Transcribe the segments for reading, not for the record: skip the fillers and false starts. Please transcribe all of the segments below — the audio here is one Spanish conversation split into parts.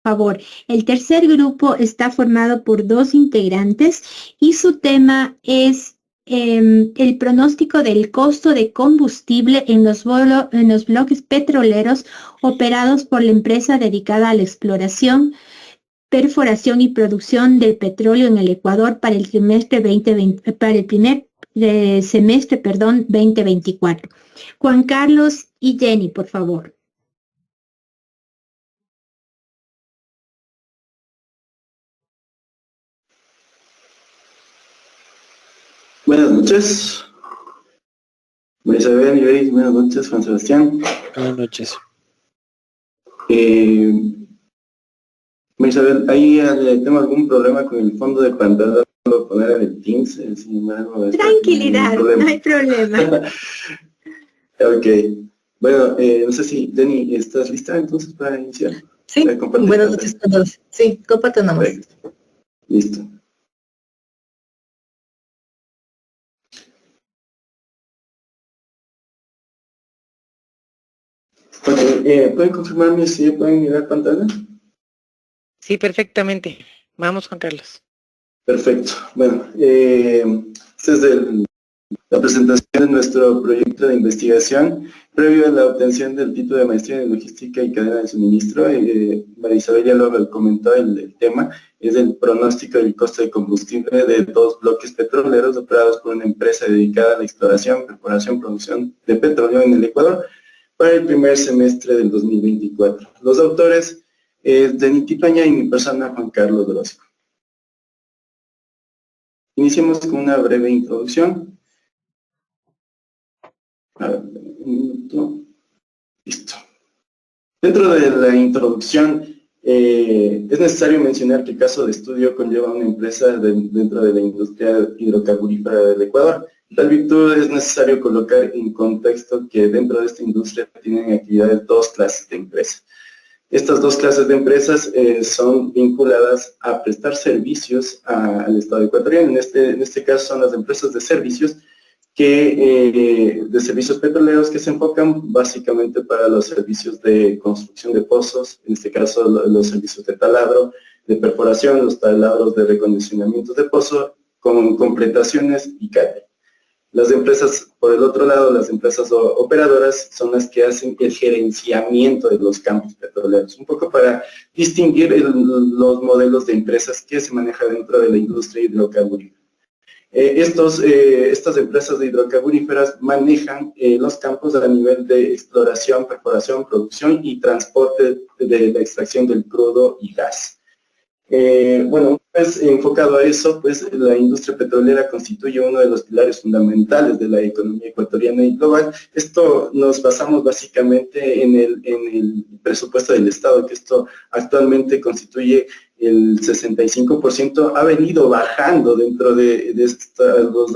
favor. El tercer grupo está formado por 2 integrantes y su tema es el pronóstico del costo de combustible en los bloques petroleros operados por la empresa dedicada a la exploración, perforación y producción de petróleo en el Ecuador para el trimestre 2020, para el primer semestre, 2024. Juan Carlos y Jenny, por favor. Buenas noches. María Isabel, Iberis, buenas noches, Juan Sebastián. Buenas noches. María Isabel, ahí tengo algún problema con el fondo de pantalla, lo poner en el Teams, sin embargo. Tranquilidad, no hay problema. Ok. Bueno, no sé si, Jenny, ¿estás lista entonces para iniciar? Sí, buenas noches a todos. Sí, compartan nada más. Listo. ¿Pueden confirmarme si pueden mirar pantalla? Sí, perfectamente. Vamos, Juan Carlos. Perfecto. Bueno, esta es la presentación de nuestro proyecto de investigación previo a la obtención del título de maestría en logística y cadena de suministro. María Isabel ya lo comentó, el tema es el pronóstico del costo de combustible de 2 bloques petroleros operados por una empresa dedicada a la exploración, perforación, producción de petróleo en el Ecuador para el primer semestre del 2024. Los autores Jenny Tipaña y mi persona, Juan Carlos Orozco. Iniciemos con una breve introducción. A ver, un minuto. Listo. Dentro de la introducción, es necesario mencionar que el caso de estudio conlleva una empresa dentro de la industria hidrocarburífera del Ecuador. Tal virtud es necesario colocar en contexto que dentro de esta industria tienen actividades 2 clases de empresas. Estas 2 clases de empresas son vinculadas a prestar servicios al Estado ecuatoriano. En este caso son las empresas de servicios de servicios petroleros que se enfocan básicamente para los servicios de construcción de pozos, en este caso los servicios de taladro, de perforación, los taladros de recondicionamiento de pozo, con completaciones y catering. Las empresas, por el otro lado, las empresas operadoras son las que hacen el gerenciamiento de los campos petroleros, un poco para distinguir los modelos de empresas que se manejan dentro de la industria hidrocarburífera. Estas empresas de hidrocarburíferas manejan los campos a nivel de exploración, perforación, producción y transporte de la extracción del crudo y gas. Bueno, pues enfocado a eso, pues la industria petrolera constituye uno de los pilares fundamentales de la economía ecuatoriana y global. Esto nos basamos básicamente en el presupuesto del Estado, que esto actualmente constituye el 65%, ha venido bajando dentro de a lo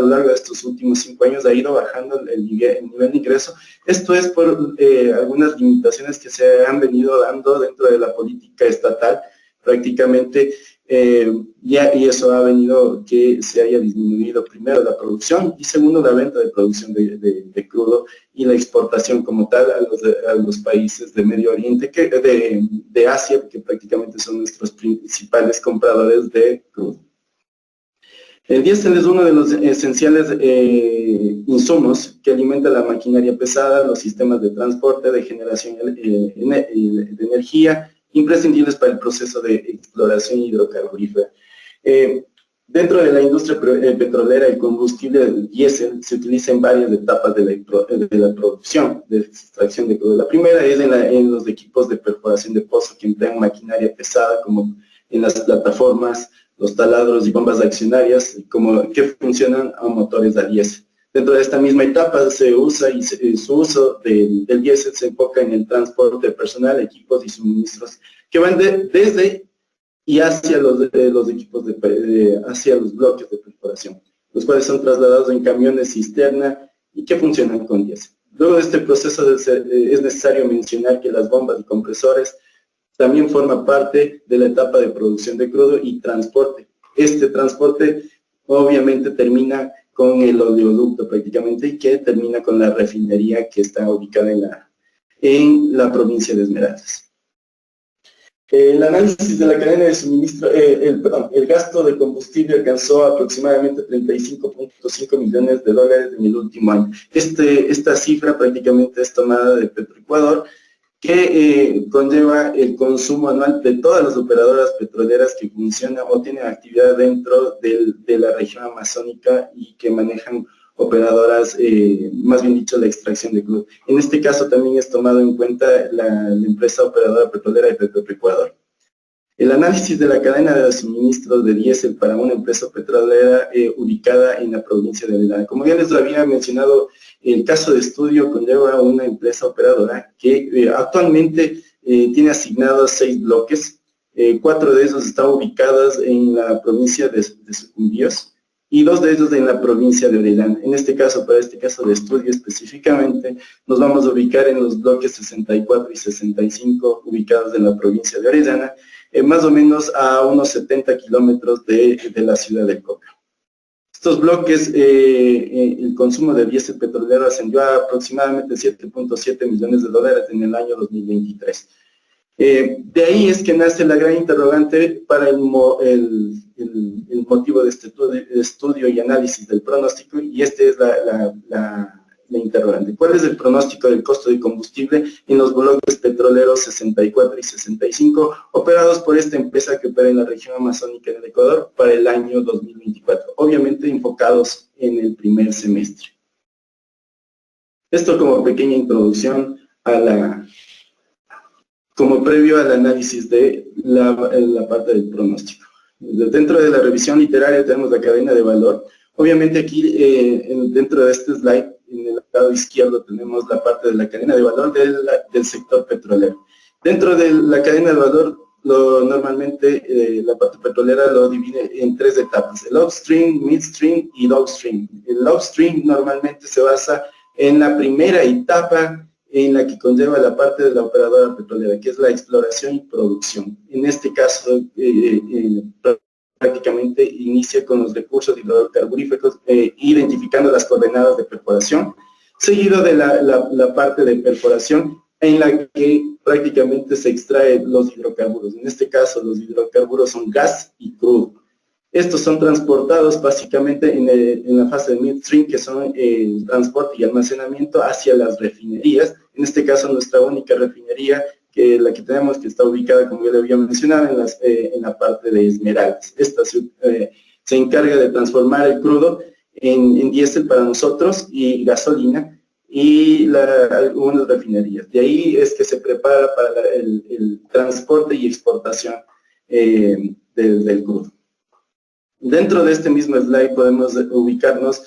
largo de estos últimos 5 años, ha ido bajando el nivel de ingreso. Esto es por algunas limitaciones que se han venido dando dentro de la política estatal, prácticamente, y eso ha venido que se haya disminuido primero la producción y segundo la venta de producción de crudo y la exportación como tal a los países de Medio Oriente, de Asia, que prácticamente son nuestros principales compradores de crudo. El diésel es uno de los esenciales insumos que alimenta la maquinaria pesada, los sistemas de transporte, de generación de energía, imprescindibles para el proceso de exploración hidrocarburífera. Dentro de la industria petrolera, el combustible diésel se utiliza en varias etapas de la producción, de extracción de crudo. La primera es en los equipos de perforación de pozo que emplean maquinaria pesada, como en las plataformas, los taladros y bombas accionarias, que funcionan a motores a diésel. Dentro de esta misma etapa su uso del diésel se enfoca en el transporte de personal, equipos y suministros que van desde y hacia los equipos hacia los bloques de perforación, los cuales son trasladados en camiones cisterna y que funcionan con diésel. Luego de este proceso es necesario mencionar que las bombas y compresores también forman parte de la etapa de producción de crudo y transporte. Este transporte obviamente termina con el oleoducto prácticamente y que termina con la refinería que está ubicada en la provincia de Esmeraldas. El análisis de la cadena de suministro, el gasto de combustible alcanzó aproximadamente 35.5 millones de dólares en el último año. Esta cifra prácticamente es tomada de Petroecuador, que conlleva el consumo anual de todas las operadoras petroleras que funcionan o tienen actividad dentro de la región amazónica y que manejan operadoras, más bien dicho, la extracción de crudo. En este caso también es tomado en cuenta la empresa operadora petrolera de Petroecuador. El análisis de la cadena de suministro de diésel para una empresa petrolera ubicada en la provincia de Orellana. Como ya les había mencionado, el caso de estudio conlleva una empresa operadora que actualmente tiene asignados 6 bloques. 4 de esos están ubicados en la provincia de Sucumbíos y 2 de ellos en la provincia de Orellana. En este caso, para este caso de estudio específicamente, nos vamos a ubicar en los bloques 64 y 65 ubicados en la provincia de Orellana, más o menos a unos 70 kilómetros de la ciudad de Coca. Estos bloques, el consumo de diésel petrolero ascendió a aproximadamente 7.7 millones de dólares en el año 2023. De ahí es que nace la gran interrogante para el motivo de este estudio y análisis del pronóstico, y esta es la interrogante. ¿Cuál es el pronóstico del costo de combustible en los bloques petroleros 64 y 65 operados por esta empresa que opera en la región amazónica del Ecuador para el año 2024? Obviamente enfocados en el primer semestre. Esto como pequeña introducción como previo al análisis de la parte del pronóstico. Dentro de la revisión literaria tenemos la cadena de valor. Obviamente aquí dentro de este slide, en el lado izquierdo tenemos la parte de la cadena de valor del sector petrolero. Dentro de la cadena de valor, normalmente la parte petrolera lo divide en 3 etapas: el upstream, midstream y downstream. El upstream normalmente se basa en la primera etapa en la que conlleva la parte de la operadora petrolera, que es la exploración y producción. En este caso, prácticamente inicia con los recursos hidrocarburíferos, identificando las coordenadas de perforación, seguido de la parte de perforación, en la que prácticamente se extraen los hidrocarburos. En este caso, los hidrocarburos son gas y crudo. Estos son transportados básicamente en la fase de midstream, que son el transporte y almacenamiento hacia las refinerías. En este caso, nuestra única refinería, la que tenemos, que está ubicada, como ya le había mencionado, en la parte de Esmeraldas. Esta se encarga de transformar el crudo en diésel para nosotros y gasolina, y algunas refinerías. De ahí es que se prepara para el transporte y exportación del crudo. Dentro de este mismo slide podemos ubicarnos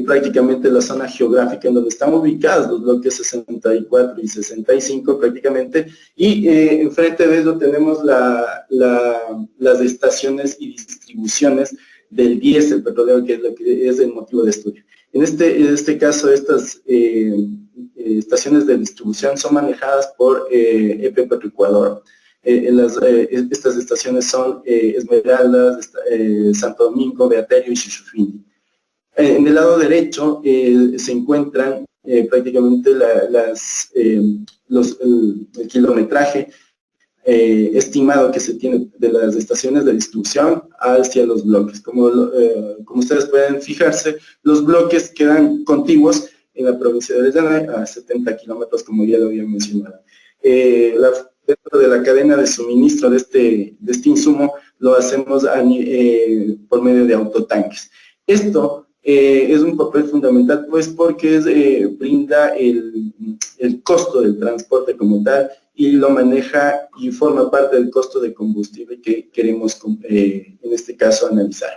prácticamente la zona geográfica en donde están ubicados los bloques 64 y 65 prácticamente, y enfrente de eso tenemos las estaciones y distribuciones del diésel petrolero, que es lo que es el motivo de estudio. En este caso, estas estaciones de distribución son manejadas por EP Petroecuador. Estas estaciones son Esmeraldas, Santo Domingo, Beaterio y Xixufini. En el lado derecho se encuentran prácticamente el kilometraje estimado que se tiene de las estaciones de distribución hacia los bloques. Como ustedes pueden fijarse, los bloques quedan contiguos en la provincia de Orellana a 70 kilómetros, como ya lo había mencionado. Dentro de la cadena de suministro de este insumo lo hacemos por medio de autotanques. Esto es un papel fundamental, pues, porque brinda el costo del transporte como tal, y lo maneja y forma parte del costo de combustible que queremos en este caso analizar.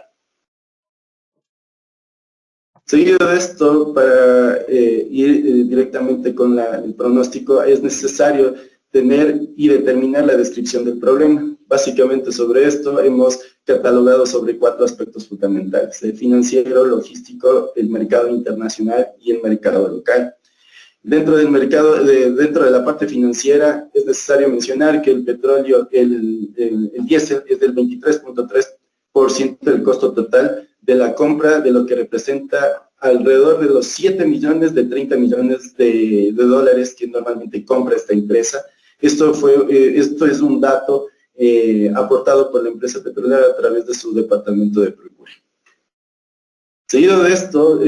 Seguido de esto, para ir directamente con el pronóstico, es necesario tener y determinar la descripción del problema. Básicamente sobre esto hemos catalogado sobre 4 aspectos fundamentales: el financiero, logístico, el mercado internacional y el mercado local. Dentro del mercado, dentro de la parte financiera, es necesario mencionar que el petróleo, el diésel, es del 23.3% del costo total de la compra, de lo que representa alrededor de los 7 millones de 30 millones de dólares que normalmente compra esta empresa. Esto es un dato aportado por la empresa petrolera a través de su departamento de procura. Seguido de esto,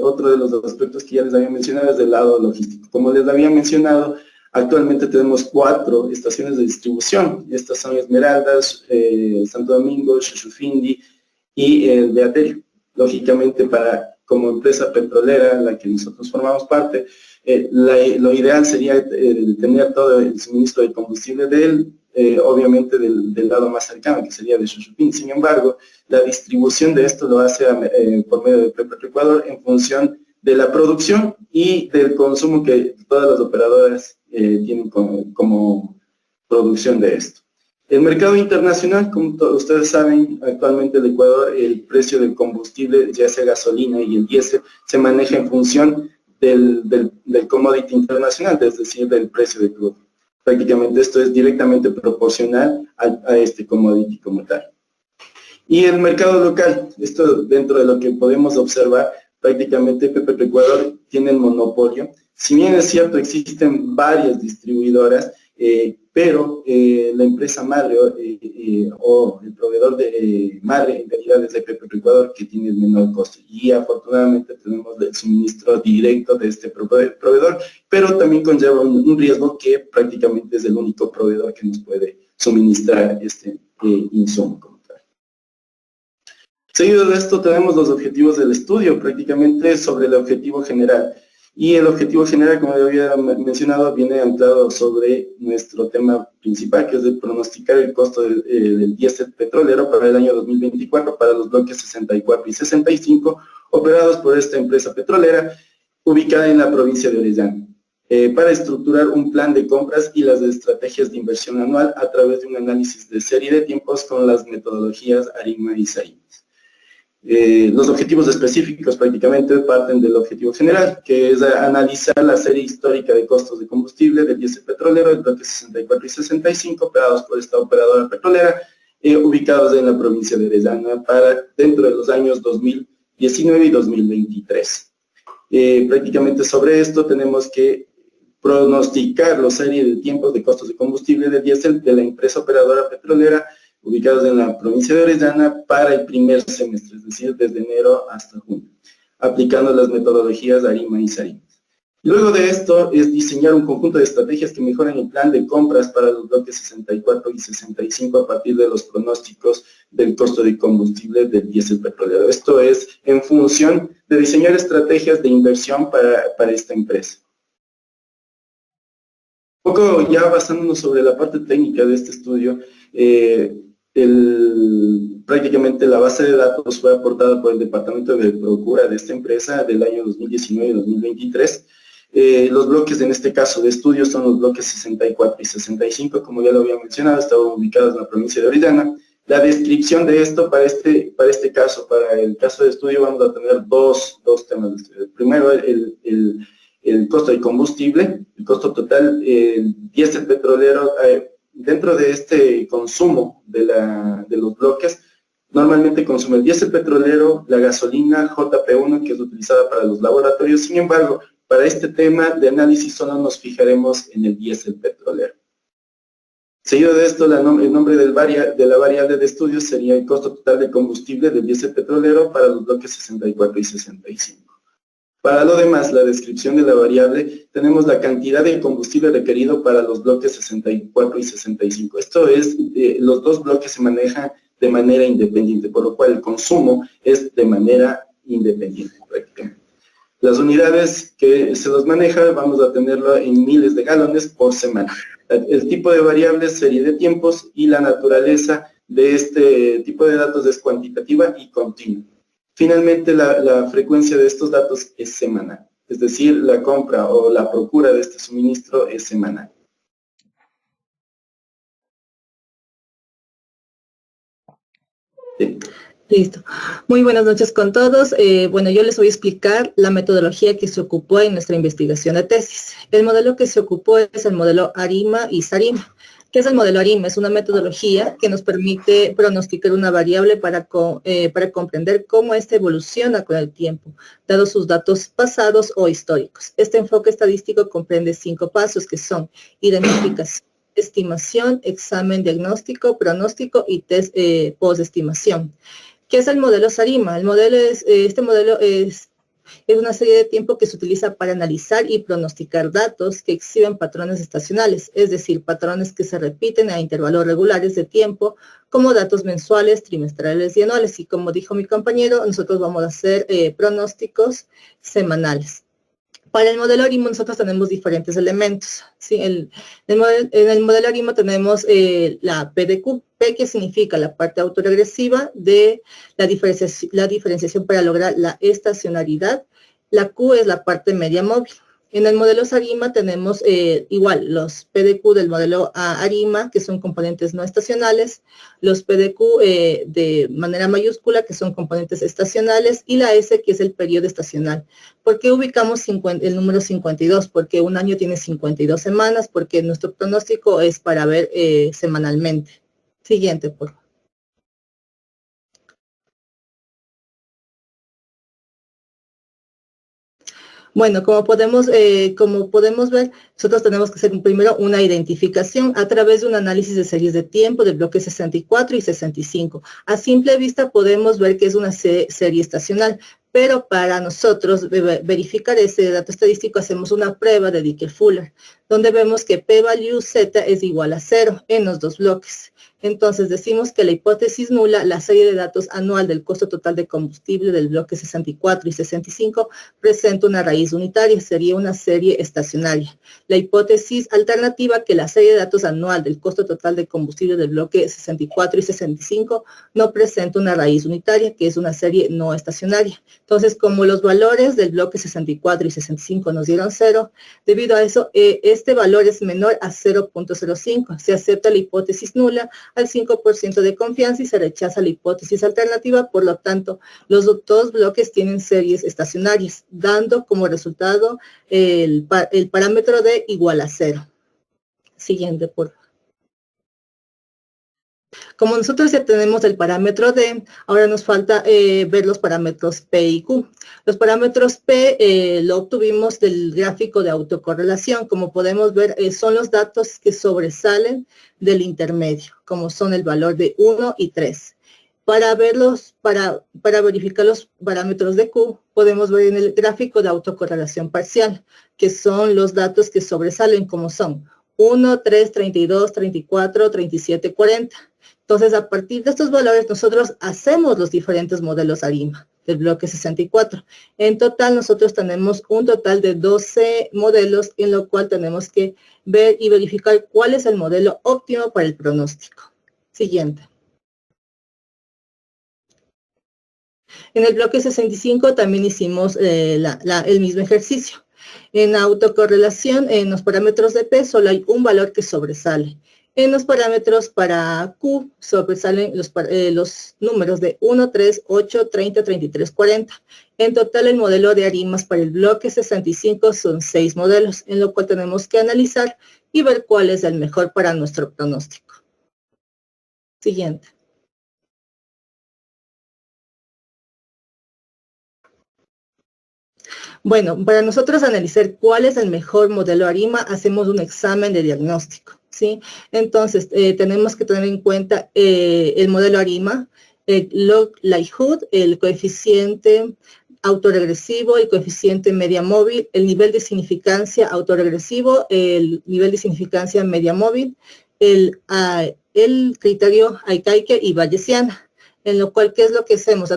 otro de los aspectos que ya les había mencionado es del lado logístico. Como les había mencionado, actualmente tenemos 4 estaciones de distribución. Estas son Esmeraldas, Santo Domingo, Xuxufindi y el Beaterio. Lógicamente, como empresa petrolera, la que nosotros formamos parte, lo ideal sería tener todo el suministro de combustible obviamente del lado más cercano, que sería de Xuxufindi. Sin embargo, la distribución de esto lo hace por medio de Petroecuador en función de la producción y del consumo que todas las operadoras tienen como producción de esto. El mercado internacional, como ustedes saben, actualmente en Ecuador el precio del combustible, ya sea gasolina y el diésel, se maneja en función del commodity internacional, es decir, del precio del crudo. Prácticamente esto es directamente proporcional a este commodity como tal. Y el mercado local, esto dentro de lo que podemos observar, prácticamente Petroecuador tiene el monopolio. Si bien es cierto, existen varias distribuidoras, pero la empresa madre o el proveedor madre en realidad es de Petroecuador, que tiene el menor costo. Y afortunadamente tenemos el suministro directo de este proveedor, pero también conlleva un riesgo que prácticamente es el único proveedor que nos puede suministrar este insumo como tal. Seguido de esto tenemos los objetivos del estudio, prácticamente sobre el objetivo general. Y el objetivo general, como ya había mencionado, viene anclado sobre nuestro tema principal, que es de pronosticar el costo del diésel petrolero para el año 2024 para los bloques 64 y 65, operados por esta empresa petrolera, ubicada en la provincia de Orellana, para estructurar un plan de compras y las estrategias de inversión anual a través de un análisis de serie de tiempos con las metodologías ARIMA y SAIMA. Los objetivos específicos prácticamente parten del objetivo general, que es analizar la serie histórica de costos de combustible del diésel petrolero del bloque 64 y 65 operados por esta operadora petrolera, ubicados en la provincia de Orellana dentro de los años 2019 y 2023. Prácticamente sobre esto tenemos que pronosticar la serie de tiempos de costos de combustible del diésel de la empresa operadora petrolera ubicados en la provincia de Orellana para el primer semestre, es decir, desde enero hasta junio, aplicando las metodologías ARIMA y SAIMA. Luego de esto es diseñar un conjunto de estrategias que mejoren el plan de compras para los bloques 64 y 65 a partir de los pronósticos del costo de combustible del diésel petrolero. Esto es en función de diseñar estrategias de inversión para esta empresa. Un poco ya basándonos sobre la parte técnica de este estudio, prácticamente la base de datos fue aportada por el departamento de procura de esta empresa del año 2019 y 2023. Los bloques en este caso de estudio son los bloques 64 y 65, como ya lo había mencionado, estaban ubicados en la provincia de Orellana. La descripción de esto para el caso de estudio vamos a tener dos temas de estudio. Primero el costo de combustible, el costo total, el diésel petrolero. Dentro de este consumo de los bloques, normalmente consume el diésel petrolero, la gasolina JP1, que es utilizada para los laboratorios. Sin embargo, para este tema de análisis solo nos fijaremos en el diésel petrolero. Seguido de esto, el nombre de la variable de estudio sería el costo total de combustible del diésel petrolero para los bloques 64 y 65. Para lo demás, la descripción de la variable, tenemos la cantidad de combustible requerido para los bloques 64 y 65. Esto es, los dos bloques se manejan de manera independiente, por lo cual el consumo es de manera independiente prácticamente. Las unidades que se los maneja, vamos a tenerlo en miles de galones por semana. El tipo de variable, serie de tiempos, y la naturaleza de este tipo de datos es cuantitativa y continua. Finalmente, la frecuencia de estos datos es semanal, es decir, la compra o la procura de este suministro es semanal. Sí. Listo. Muy buenas noches con todos. Bueno, yo les voy a explicar la metodología que se ocupó en nuestra investigación de tesis. El modelo que se ocupó es el modelo ARIMA y SARIMA. ¿Qué es el modelo ARIMA? Es una metodología que nos permite pronosticar una variable para comprender cómo ésta evoluciona con el tiempo, dados sus datos pasados o históricos. Este enfoque estadístico comprende 5 pasos que son identificación, estimación, examen diagnóstico, pronóstico y test post-estimación. ¿Qué es el modelo SARIMA? El modelo este modelo es una serie de tiempo que se utiliza para analizar y pronosticar datos que exhiben patrones estacionales, es decir, patrones que se repiten a intervalos regulares de tiempo, como datos mensuales, trimestrales y anuales. Y como dijo mi compañero, nosotros vamos a hacer pronósticos semanales. Para el modelo ARIMA nosotros tenemos diferentes elementos. ¿Sí? En el modelo ARIMA tenemos la PDQ, P que significa la parte autoregresiva de la diferenciación para lograr la estacionalidad. La Q es la parte media móvil. En el modelo SARIMA tenemos igual los PDQ del modelo ARIMA, que son componentes no estacionales, los PDQ de manera mayúscula, que son componentes estacionales, y la S, que es el periodo estacional. ¿Por qué ubicamos el número 52? Porque un año tiene 52 semanas, porque nuestro pronóstico es para ver semanalmente. Siguiente, por favor. Bueno, como podemos ver, nosotros tenemos que hacer primero una identificación a través de un análisis de series de tiempo del bloque 64 y 65. A simple vista podemos ver que es una serie estacional, pero para nosotros verificar ese dato estadístico hacemos una prueba de Dickey-Fuller, donde vemos que p-value z es igual a 0 en los dos bloques. Entonces decimos que la hipótesis nula, la serie de datos anual del costo total de combustible del bloque 64 y 65 presenta una raíz unitaria, sería una serie estacionaria. La hipótesis alternativa, que la serie de datos anual del costo total de combustible del bloque 64 y 65 no presenta una raíz unitaria, que es una serie no estacionaria. Entonces, como los valores del bloque 64 y 65 nos dieron 0, debido a eso, este valor es menor a 0.05. Se acepta la hipótesis nula al 5% de confianza y se rechaza la hipótesis alternativa. Por lo tanto, los dos bloques tienen series estacionarias, dando como resultado el parámetro D igual a 0. Siguiente, por favor. Como nosotros ya tenemos el parámetro D, ahora nos falta ver los parámetros P y Q. Los parámetros P lo obtuvimos del gráfico de autocorrelación. Como podemos ver, son los datos que sobresalen del intermedio, como son el valor de 1 y 3. Para verificar los parámetros de Q, podemos ver en el gráfico de autocorrelación parcial, que son los datos que sobresalen, como son 1, 3, 32, 34, 37, 40. Entonces, a partir de estos valores, nosotros hacemos los diferentes modelos ARIMA del bloque 64. En total, nosotros tenemos un total de 12 modelos, en lo cual tenemos que ver y verificar cuál es el modelo óptimo para el pronóstico. Siguiente. En el bloque 65 también hicimos el mismo ejercicio. En autocorrelación, en los parámetros de P, solo hay un valor que sobresale. En los parámetros para Q sobresalen los números de 1, 3, 8, 30, 33, 40. En total, el modelo de ARIMAS para el bloque 65 son 6 modelos, en lo cual tenemos que analizar y ver cuál es el mejor para nuestro pronóstico. Siguiente. Bueno, para nosotros analizar cuál es el mejor modelo ARIMA, hacemos un examen de diagnóstico, ¿sí? Entonces, tenemos que tener en cuenta el modelo ARIMA, el log likelihood, el coeficiente autoregresivo, el coeficiente media móvil, el nivel de significancia autoregresivo, el nivel de significancia media móvil, el criterio Aikaike y Bayesiana, en lo cual, ¿qué es lo que hacemos?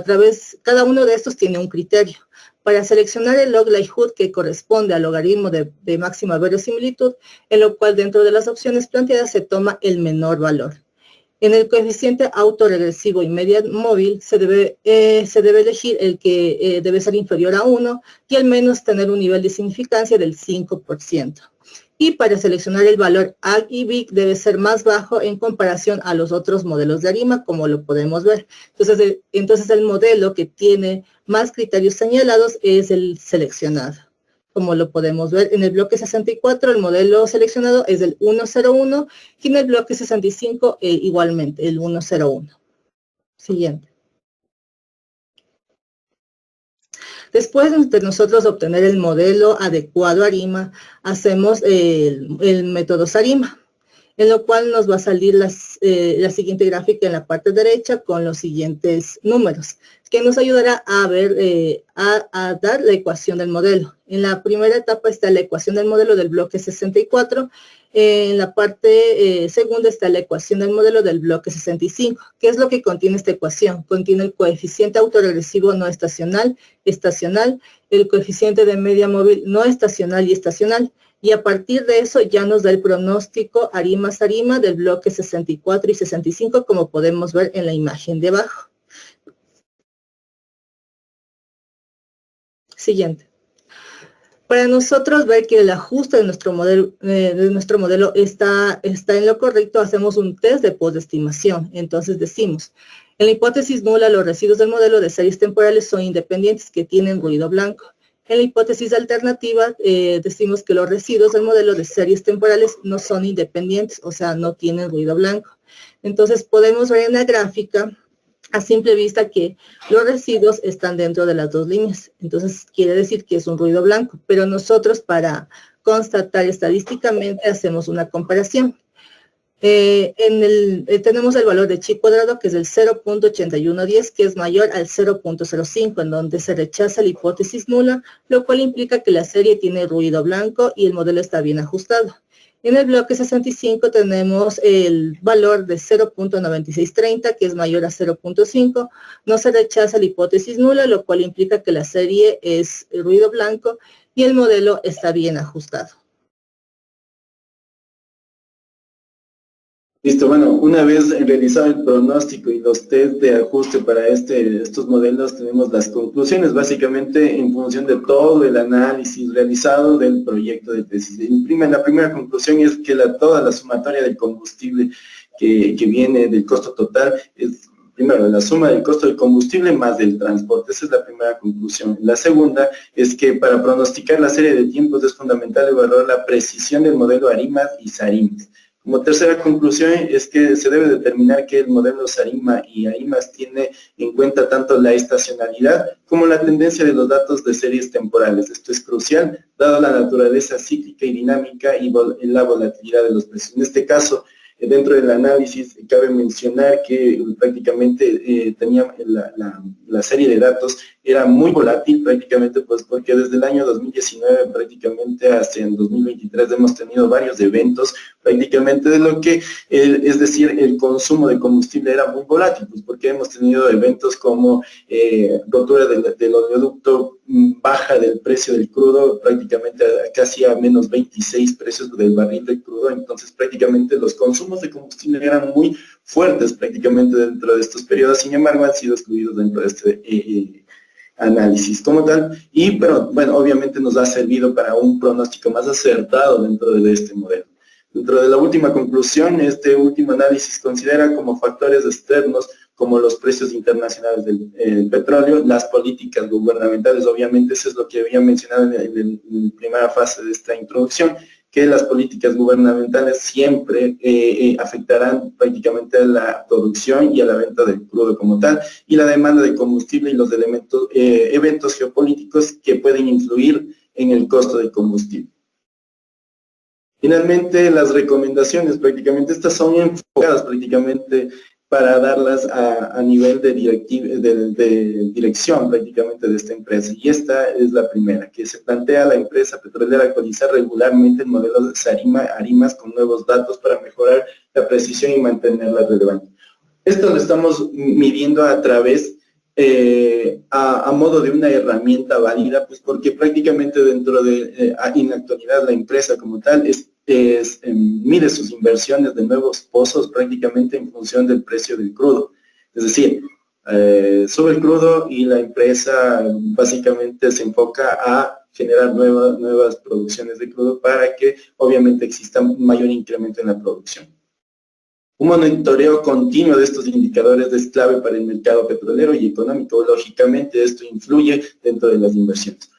Cada uno de estos tiene un criterio. Para seleccionar el log likelihood, que corresponde al logaritmo de máxima verosimilitud, en lo cual dentro de las opciones planteadas se toma el menor valor. En el coeficiente autoregresivo y media móvil se debe elegir el que debe ser inferior a 1 y al menos tener un nivel de significancia del 5%. Y para seleccionar el valor AG y BIG debe ser más bajo en comparación a los otros modelos de ARIMA, como lo podemos ver. Entonces el modelo que tiene más criterios señalados es el seleccionado. Como lo podemos ver en el bloque 64, el modelo seleccionado es el 101 y en el bloque 65 igualmente el 101. Siguiente. Después de nosotros obtener el modelo adecuado ARIMA, hacemos el método SARIMA. en lo cual nos va a salir la siguiente gráfica en la parte derecha con los siguientes números, que nos ayudará a ver, a dar la ecuación del modelo. En la primera etapa está la ecuación del modelo del bloque 64, en la parte segunda está la ecuación del modelo del bloque 65. ¿Qué es lo que contiene esta ecuación? Contiene el coeficiente autoregresivo no estacional, el coeficiente de media móvil no estacional y estacional, y a partir de eso ya nos da el pronóstico arimas-arima del bloque 64 y 65, como podemos ver en la imagen de abajo. Siguiente. Para nosotros ver que el ajuste de nuestro modelo está en lo correcto, hacemos un test de postestimación. Entonces decimos, en la hipótesis nula, los residuos del modelo de series temporales son independientes que tienen ruido blanco. En la hipótesis alternativa, decimos que los residuos del modelo de series temporales no son independientes, o sea, no tienen ruido blanco. Entonces podemos ver en la gráfica a simple vista que los residuos están dentro de las dos líneas. Entonces quiere decir que es un ruido blanco, pero nosotros para constatar estadísticamente hacemos una comparación. Tenemos el valor de chi cuadrado, que es el 0.8110, que es mayor al 0.05, en donde se rechaza la hipótesis nula, lo cual implica que la serie tiene ruido blanco y el modelo está bien ajustado. En el bloque 65 tenemos el valor de 0.9630, que es mayor a 0.5. No se rechaza la hipótesis nula, lo cual implica que la serie es ruido blanco y el modelo está bien ajustado. Listo, bueno, una vez realizado el pronóstico y los test de ajuste para estos modelos, tenemos las conclusiones, básicamente en función de todo el análisis realizado del proyecto de tesis. La primera conclusión es que toda la sumatoria del combustible que viene del costo total es, primero, la suma del costo del combustible más del transporte. Esa es la primera conclusión. La segunda es que para pronosticar la serie de tiempos es fundamental evaluar la precisión del modelo Arimas y Sarimas. Como tercera conclusión es que se debe determinar que el modelo Sarima y Arimas tiene en cuenta tanto la estacionalidad como la tendencia de los datos de series temporales. Esto es crucial, dado la naturaleza cíclica y dinámica y la volatilidad de los precios. En este caso, dentro del análisis, cabe mencionar que prácticamente tenía la serie de datos era muy volátil prácticamente, pues porque desde el año 2019 prácticamente hasta el 2023 hemos tenido varios eventos prácticamente de lo que, es decir, el consumo de combustible era muy volátil, pues porque hemos tenido eventos como rotura del oleoducto, baja del precio del crudo, prácticamente casi a menos 26 precios del barril de crudo, entonces prácticamente los consumos de combustible eran muy fuertes prácticamente dentro de estos periodos, sin embargo han sido excluidos dentro de este análisis como tal, pero bueno, obviamente nos ha servido para un pronóstico más acertado dentro de este modelo. Dentro de la última conclusión, este último análisis considera como factores externos como los precios internacionales del petróleo, las políticas gubernamentales, obviamente eso es lo que había mencionado en la primera fase de esta introducción, que las políticas gubernamentales siempre afectarán prácticamente a la producción y a la venta del crudo como tal, y la demanda de combustible y los eventos geopolíticos que pueden influir en el costo del combustible. Finalmente, las recomendaciones, prácticamente estas son enfocadas prácticamente para darlas a nivel de dirección prácticamente de esta empresa. Y esta es la primera, que se plantea a la empresa petrolera actualizar regularmente el modelo de Arimas con nuevos datos para mejorar la precisión y mantenerla relevante. Esto lo estamos midiendo a través, a modo de una herramienta válida, pues porque prácticamente dentro de, en la actualidad la empresa como tal mide sus inversiones de nuevos pozos prácticamente en función del precio del crudo. Es decir, sube el crudo y la empresa básicamente se enfoca a generar nuevas producciones de crudo para que obviamente exista un mayor incremento en la producción. Un monitoreo continuo de estos indicadores es clave para el mercado petrolero y económico. Lógicamente esto influye dentro de las inversiones.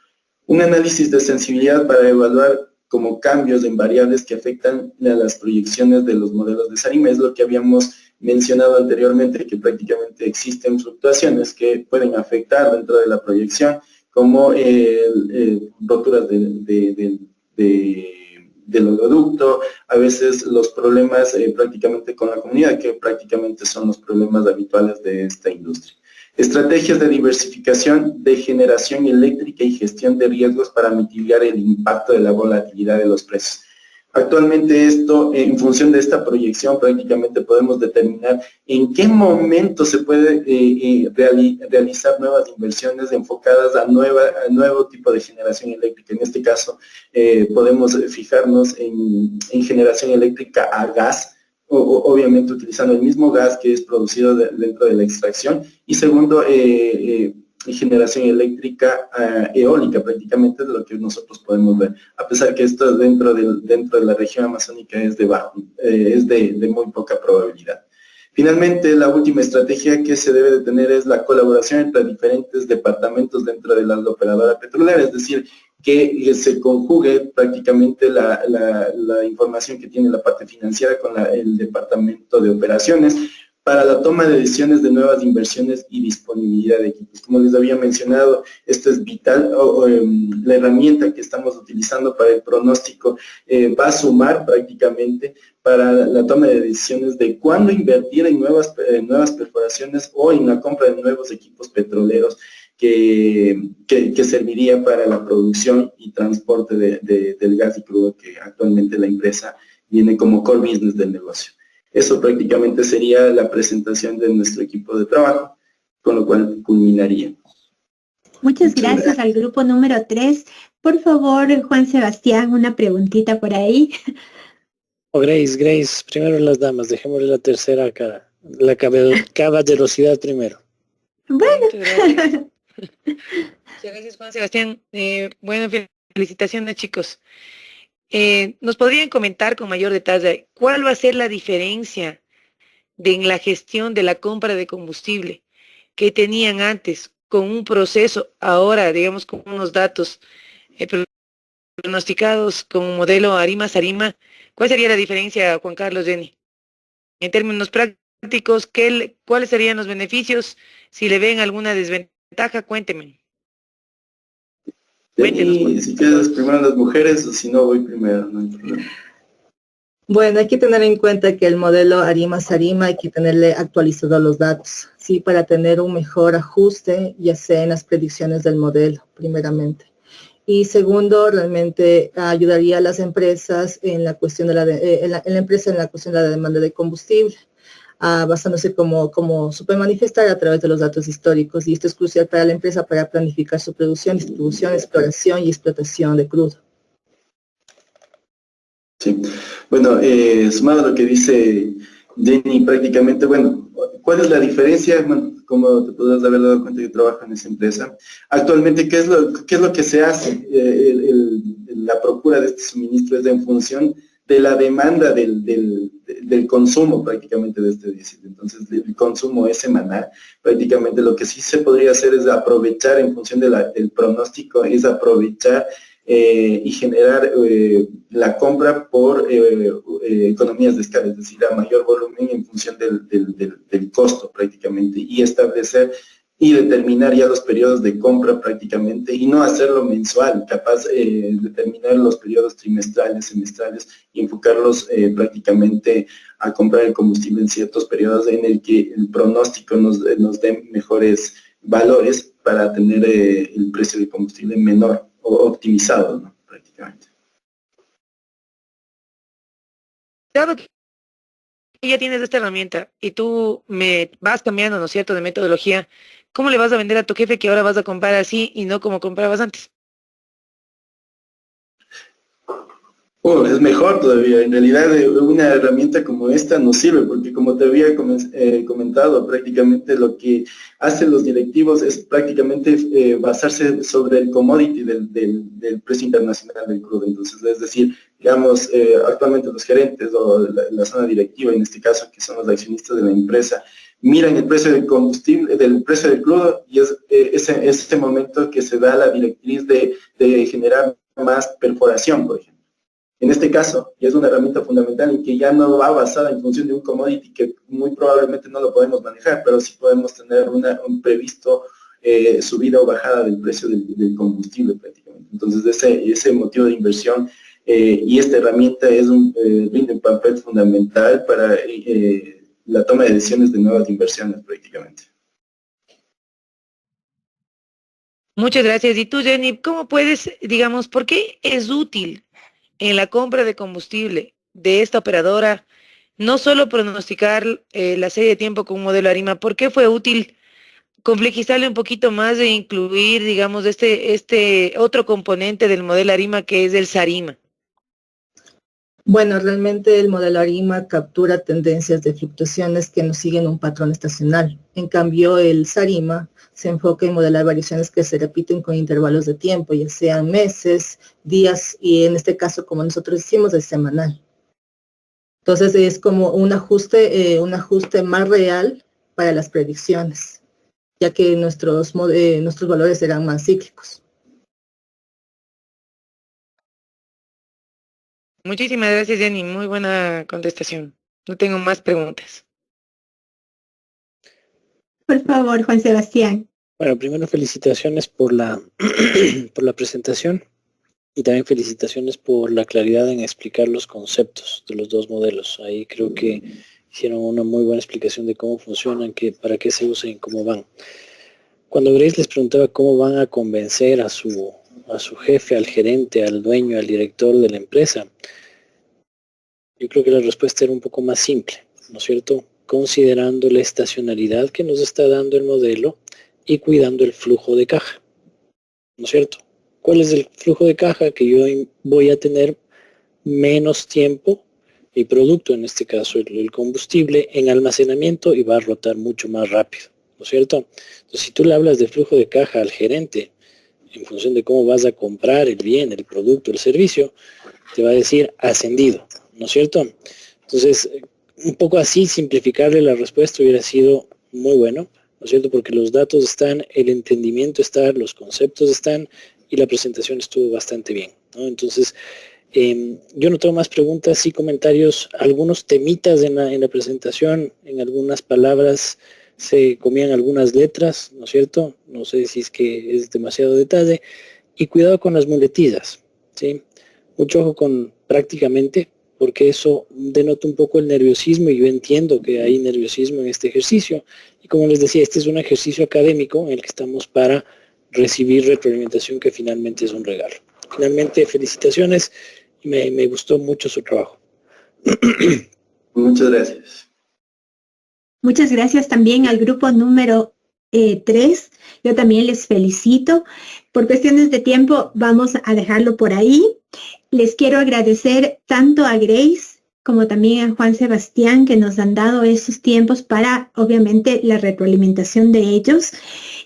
Un análisis de sensibilidad para evaluar como cambios en variables que afectan a las proyecciones de los modelos de Sarima, es lo que habíamos mencionado anteriormente, que prácticamente existen fluctuaciones que pueden afectar dentro de la proyección, como roturas de del oleoducto, a veces los problemas prácticamente con la comunidad, que prácticamente son los problemas habituales de esta industria. Estrategias de diversificación de generación eléctrica y gestión de riesgos para mitigar el impacto de la volatilidad de los precios. Actualmente esto, en función de esta proyección, prácticamente podemos determinar en qué momento se puede realizar nuevas inversiones enfocadas a nuevo tipo de generación eléctrica. En este caso, podemos fijarnos en generación eléctrica a gas, obviamente utilizando el mismo gas que es producido dentro de la extracción. Y segundo, generación eléctrica eólica, prácticamente es lo que nosotros podemos ver, a pesar que esto dentro de la región amazónica es de muy poca probabilidad. Finalmente, la última estrategia que se debe de tener es la colaboración entre diferentes departamentos dentro de la operadora petrolera, es decir, que se conjugue prácticamente la información que tiene la parte financiera con el departamento de operaciones, para la toma de decisiones de nuevas inversiones y disponibilidad de equipos. Como les había mencionado, esto es vital, la herramienta que estamos utilizando para el pronóstico va a sumar prácticamente para la toma de decisiones de cuándo invertir en nuevas perforaciones o en la compra de nuevos equipos petroleros que serviría para la producción y transporte del gas y crudo que actualmente la empresa viene como core business del negocio. Eso prácticamente sería la presentación de nuestro equipo de trabajo, con lo cual culminaría. Muchas gracias al grupo número 3. Por favor, Juan Sebastián, una preguntita por ahí. Grace, primero las damas, dejémosle la tercera acá. La caballerosidad primero. Bueno. Muchas gracias, Juan Sebastián. Bueno, felicitaciones, chicos. ¿Nos podrían comentar con mayor detalle cuál va a ser la diferencia en la gestión de la compra de combustible que tenían antes con un proceso, ahora digamos con unos datos pronosticados con un modelo Arima-Sarima? ¿Cuál sería la diferencia, Juan Carlos, Jenny? En términos prácticos, ¿cuáles serían los beneficios? Si le ven alguna desventaja, cuéntenme. Y si quieres primero las mujeres o si no voy primero, no hay problema. Bueno, hay que tener en cuenta que el modelo Arima-Sarima hay que tenerle actualizados los datos, ¿sí? Para tener un mejor ajuste, ya sea en las predicciones del modelo, primeramente. Y segundo, realmente ayudaría a las empresas en la cuestión de la cuestión de la demanda de combustible, basándose como se puede manifestar a través de los datos históricos, y esto es crucial para la empresa para planificar su producción, distribución, exploración y explotación de crudo. Sí, bueno, sumado a lo que dice Jenny, prácticamente, bueno, ¿cuál es la diferencia? Bueno, como te podrás haber dado cuenta, yo trabajo en esa empresa. Actualmente, ¿qué es lo que se hace? La procura de este suministro es en función de la demanda del consumo prácticamente de este diésel. Entonces, el consumo es semanal. Prácticamente lo que sí se podría hacer es aprovechar en función del pronóstico, es aprovechar y generar la compra por economías de escala, es decir, a mayor volumen en función del costo prácticamente, y establecer y determinar ya los periodos de compra prácticamente, y no hacerlo mensual, capaz determinar los periodos trimestrales, semestrales, y enfocarlos prácticamente a comprar el combustible en ciertos periodos en el que el pronóstico nos dé mejores valores para tener el precio del combustible menor o optimizado, ¿no? Prácticamente. Dado que ya tienes esta herramienta y tú me vas cambiando, ¿no es cierto?, de metodología, ¿cómo le vas a vender a tu jefe que ahora vas a comprar así y no como comprabas antes? Es mejor todavía. En realidad, una herramienta como esta nos sirve porque, como te había comentado, prácticamente lo que hacen los directivos es prácticamente basarse sobre el commodity del precio internacional del crudo. Entonces, es decir, digamos, actualmente los gerentes o la zona directiva, en este caso, que son los accionistas de la empresa, miran el precio del combustible, del precio del crudo, y es ese momento que se da la directriz de generar más perforación, por ejemplo. En este caso, y es una herramienta fundamental en que ya no va basada en función de un commodity que muy probablemente no lo podemos manejar, pero sí podemos tener un previsto subida o bajada del precio del combustible prácticamente. Entonces, ese motivo de inversión y esta herramienta es brinda un papel fundamental para la toma de decisiones de nuevas inversiones prácticamente. Muchas gracias. Y tú, Jenny, ¿cómo puedes, digamos, por qué es útil en la compra de combustible de esta operadora no solo pronosticar la serie de tiempo con un modelo ARIMA? ¿Por qué fue útil complejizarle un poquito más e incluir, digamos, este otro componente del modelo ARIMA que es el SARIMA? Bueno, realmente el modelo ARIMA captura tendencias de fluctuaciones que no siguen un patrón estacional. En cambio, el SARIMA se enfoca en modelar variaciones que se repiten con intervalos de tiempo, ya sean meses, días y en este caso, como nosotros decimos, es semanal. Entonces es como un ajuste más real para las predicciones, ya que nuestros valores serán más cíclicos. Muchísimas gracias, Jenny. Muy buena contestación. No tengo más preguntas. Por favor, Juan Sebastián. Bueno, primero felicitaciones por la, por la presentación y también felicitaciones por la claridad en explicar los conceptos de los dos modelos. Ahí creo que hicieron una muy buena explicación de cómo funcionan, para qué se usan y cómo van. Cuando Grace les preguntaba cómo van a convencer a su jefe, al gerente, al dueño, al director de la empresa, yo creo que la respuesta era un poco más simple, ¿no es cierto? Considerando la estacionalidad que nos está dando el modelo y cuidando el flujo de caja, ¿no es cierto? ¿Cuál es el flujo de caja? Que yo voy a tener menos tiempo, mi producto, en este caso el combustible, en almacenamiento y va a rotar mucho más rápido, ¿no es cierto? Entonces, si tú le hablas de flujo de caja al gerente, en función de cómo vas a comprar el bien, el producto, el servicio, te va a decir ascendido, ¿no es cierto? Entonces, un poco así, simplificarle la respuesta hubiera sido muy bueno, ¿no es cierto? Porque los datos están, el entendimiento está, los conceptos están y la presentación estuvo bastante bien, ¿no? Entonces, yo no tengo más preguntas y comentarios. Algunos temitas en la presentación, en algunas palabras se comían algunas letras, ¿no es cierto? No sé si es que es demasiado detalle. Y cuidado con las muletillas, ¿sí? Mucho ojo con prácticamente, porque eso denota un poco el nerviosismo y yo entiendo que hay nerviosismo en este ejercicio. Y como les decía, este es un ejercicio académico en el que estamos para recibir retroalimentación que finalmente es un regalo. Finalmente, felicitaciones y me gustó mucho su trabajo. Muchas gracias. Muchas gracias también al grupo número 3. Yo también les felicito. Por cuestiones de tiempo vamos a dejarlo por ahí. Les quiero agradecer tanto a Grace como también a Juan Sebastián que nos han dado esos tiempos para, obviamente, la retroalimentación de ellos.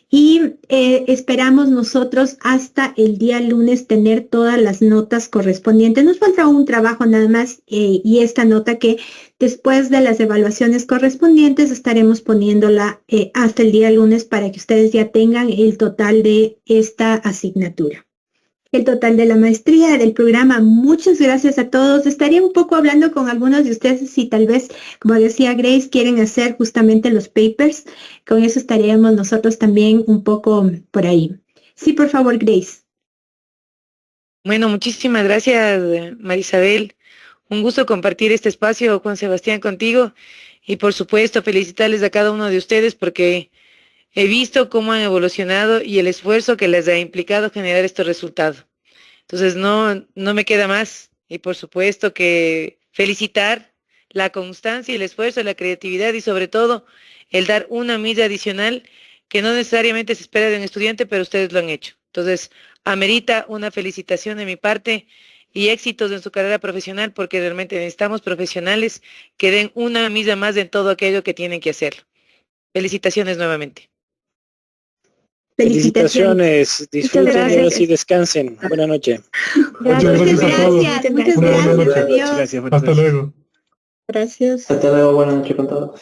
Y esperamos nosotros hasta el día lunes tener todas las notas correspondientes. Nos falta un trabajo nada más y esta nota que después de las evaluaciones correspondientes estaremos poniéndola hasta el día lunes para que ustedes ya tengan el total de esta asignatura. El total de la maestría del programa. Muchas gracias a todos. Estaría un poco hablando con algunos de ustedes si tal vez, como decía Grace, quieren hacer justamente los papers. Con eso estaríamos nosotros también un poco por ahí. Sí, por favor, Grace. Bueno, muchísimas gracias, Marisabel. Un gusto compartir este espacio, Juan Sebastián, contigo. Y por supuesto, felicitarles a cada uno de ustedes porque he visto cómo han evolucionado y el esfuerzo que les ha implicado generar estos resultados. Entonces, no me queda más. Y por supuesto que felicitar la constancia y el esfuerzo, la creatividad y sobre todo el dar una milla adicional que no necesariamente se espera de un estudiante, pero ustedes lo han hecho. Entonces, amerita una felicitación de mi parte y éxitos en su carrera profesional porque realmente necesitamos profesionales que den una milla más en todo aquello que tienen que hacer. Felicitaciones nuevamente. Felicitaciones, disfruten y descansen. Buenas noches. Muchas gracias a todos. Muchas gracias. Adiós. Hasta luego. Gracias. Hasta luego, buenas noches con todos.